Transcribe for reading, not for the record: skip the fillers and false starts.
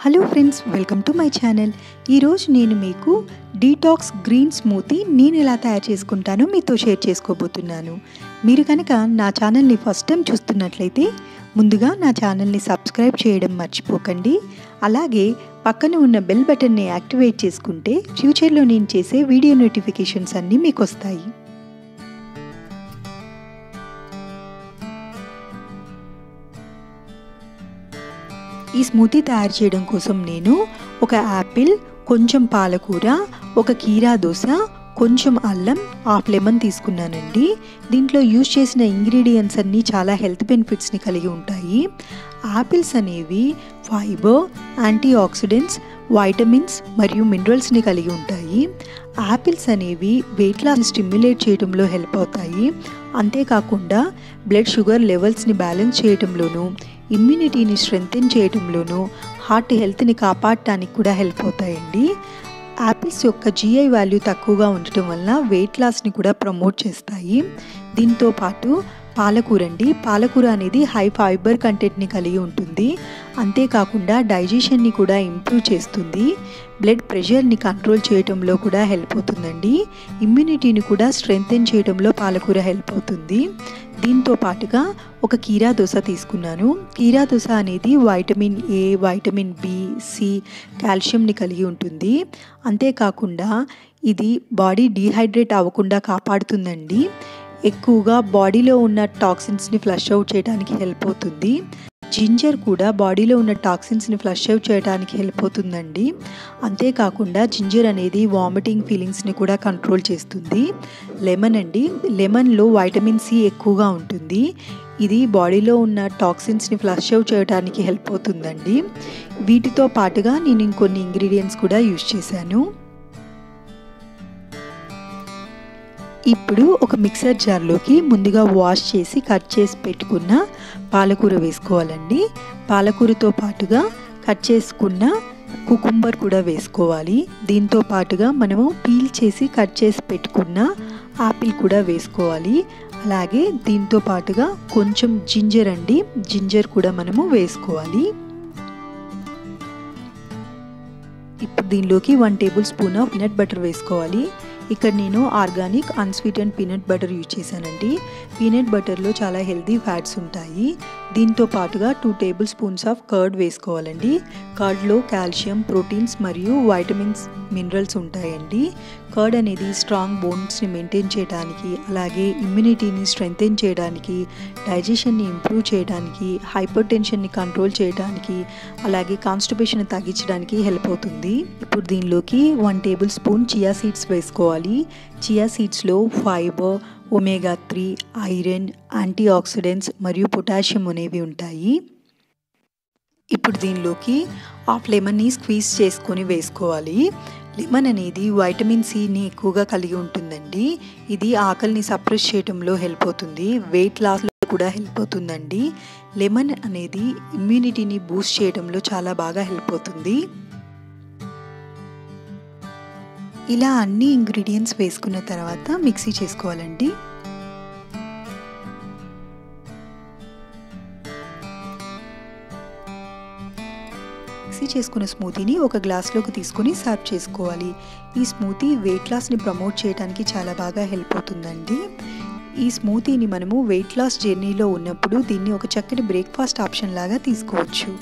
Hello friends, welcome to my channel. ఈరోజు నేను మీకు డీటాక్స్ గ్రీన్ స్మూతీ నేను ఎలా తయారు చేసుకుంటానో మీతో షేర్ చేసుకోబోతున్నాను. మీరు కనుక నా ఛానల్ని ఫస్ట్ టైం చూస్తున్నట్లయితే ముందుగా నా ఛానల్ని సబ్స్క్రైబ్ చేయడం మర్చిపోకండి. అలాగే పక్కన ఉన్న బెల్ బటన్ని యాక్టివేట్ చేసుకుంటే ఫ్యూచర్లో నేను చేసే వీడియో నోటిఫికేషన్స్ అన్నీ మీకు వస్తాయి. ఈ స్మూతీ తయారు చేయడం కోసం నేను ఒక యాపిల్, కొంచెం పాలకూర, ఒక కీరా దోస, కొంచెం అల్లం, హాఫ్ లెమన్ తీసుకున్నానండి. దీంట్లో యూజ్ చేసిన ఇంగ్రీడియంట్స్ అన్నీ చాలా హెల్త్ బెనిఫిట్స్ని కలిగి ఉంటాయి. యాపిల్స్ అనేవి ఫైబర్, యాంటీ ఆక్సిడెంట్స్, వైటమిన్స్ మరియు మినరల్స్ని కలిగి ఉంటాయి. యాపిల్స్ అనేవి వెయిట్ లాస్ స్టిమ్యులేట్ చేయడంలో హెల్ప్ అవుతాయి. అంతేకాకుండా బ్లడ్ షుగర్ లెవెల్స్ని బ్యాలెన్స్ చేయడంలోనూ, ఇమ్యూనిటీని స్ట్రెంగ్తెన్ చేయడంలోనూ, హార్ట్ హెల్త్ని కాపాడటానికి కూడా హెల్ప్ అవుతాయండి. యాపిల్స్ యొక్క GI వాల్యూ తక్కువగా ఉండటం వలన వెయిట్ లాస్ని కూడా ప్రమోట్ చేస్తాయి. దీంతో పాటు పాలకూర అనేది హై ఫైబర్ కంటెంట్ని కలిగి ఉంటుంది. అంతేకాకుండా డైజెషన్ని కూడా ఇంప్రూవ్ చేస్తుంది. బ్లడ్ ప్రెషర్ని కంట్రోల్ చేయడంలో కూడా హెల్ప్ అవుతుందండి. ఇమ్యూనిటీని కూడా స్ట్రెంగ్తెన్ చేయడంలో పాలకూర హెల్ప్ అవుతుంది. దీంతో పాటుగా ఒక కీరా దోస తీసుకున్నాను. కీరా దోస అనేది vitamin A, vitamin B, C, కాల్షియంని కలిగి ఉంటుంది. అంతేకాకుండా ఇది బాడీ డీహైడ్రేట్ అవ్వకుండా కాపాడుతుందండి. ఎక్కువగా బాడీలో ఉన్న టాక్సిన్స్ని ఫ్లష్ అవుట్ చేయడానికి హెల్ప్ అవుతుంది. జింజర్ కూడా బాడీలో ఉన్న టాక్సిన్స్ని ఫ్లష్ అవుట్ చేయడానికి హెల్ప్ అవుతుందండి. అంతేకాకుండా జింజర్ అనేది వామిటింగ్ ఫీలింగ్స్ని కూడా కంట్రోల్ చేస్తుంది. లెమన్లో వైటమిన్ C ఎక్కువగా ఉంటుంది. ఇది బాడీలో ఉన్న టాక్సిన్స్ని ఫ్లష్ అవుట్ చేయడానికి హెల్ప్ అవుతుందండి. వీటితో పాటుగా నేను ఇంకొన్ని ఇంగ్రీడియంట్స్ కూడా యూజ్ చేశాను. ఇప్పుడు ఒక మిక్సర్ జార్లోకి ముందుగా వాష్ చేసి కట్ చేసి పెట్టుకున్న పాలకూర వేసుకోవాలండి. పాలకూరతో పాటుగా కట్ చేసుకున్న కుకుంబర్ కూడా వేసుకోవాలి. దీంతో పాటుగా మనము పీల్ చేసి కట్ చేసి పెట్టుకున్న యాపిల్ కూడా వేసుకోవాలి. అలాగే దీంతో పాటుగా కొంచెం జింజర్ కూడా మనము వేసుకోవాలి. ఇప్పుడు దీనిలోకి 1 table spoon of peanut butter వేసుకోవాలి. ఇక్కడ నేను organic unsweetened peanut butter use చేశానండి. పీనట్ బటర్లో చాలా హెల్తీ ఫ్యాట్స్ ఉంటాయి. దీంతో పాటుగా 2 టేబుల్ స్పూన్స్ ఆఫ్ కర్డ్ వేసుకోవాలండి. కర్డ్లో కాల్షియం, ప్రోటీన్స్ మరియు వైటమిన్స్, మినరల్స్ ఉంటాయండి. కర్డ్ అనేది స్ట్రాంగ్ బోన్స్ని మెయింటైన్ చేయడానికి, అలాగే ఇమ్యూనిటీని స్ట్రెంగ్తెన్ చేయడానికి, డైజెషన్ని ఇంప్రూవ్ చేయడానికి, హైపర్ టెన్షన్ని కంట్రోల్ చేయడానికి, అలాగే కాన్స్టిపేషన్ తగ్గించడానికి హెల్ప్ అవుతుంది. ఇప్పుడు దీనిలోకి 1 టేబుల్ స్పూన్ చియా సీడ్స్ వేసుకోవాలి. చియా సీడ్స్లో fibre, omega 3, iron, antioxidants మరియు పొటాషియం అనేవి ఉంటాయి. ఇప్పుడు దీనిలోకి హాఫ్ లెమన్ని స్క్వీజ్ చేసుకొని వేసుకోవాలి. లెమన్ అనేది వైటమిన్ Cని ఎక్కువగా కలిగి ఉంటుందండి. ఇది ఆకలిని సప్రెస్ చేయడంలో హెల్ప్ అవుతుంది. వెయిట్ లాస్లో కూడా హెల్ప్ అవుతుందండి. లెమన్ అనేది ఇమ్యూనిటీని బూస్ట్ చేయడంలో చాలా బాగా హెల్ప్ అవుతుంది. ఇలా అన్ని ఇంగ్రీడియంట్స్ వేసుకున్న తర్వాత మిక్సీ చేసుకోవాలండి. మిక్సీ చేసుకున్న స్మూతీని ఒక గ్లాస్లోకి తీసుకొని సర్వ్ చేసుకోవాలి. ఈ స్మూతీ వెయిట్ లాస్ని ప్రమోట్ చేయడానికి చాలా బాగా హెల్ప్ అవుతుందండి. ఈ స్మూతీని మనము వెయిట్ లాస్ జర్నీలో ఉన్నప్పుడు దీన్ని ఒక చక్కటి బ్రేక్ఫాస్ట్ ఆప్షన్ లాగా తీసుకోవచ్చు.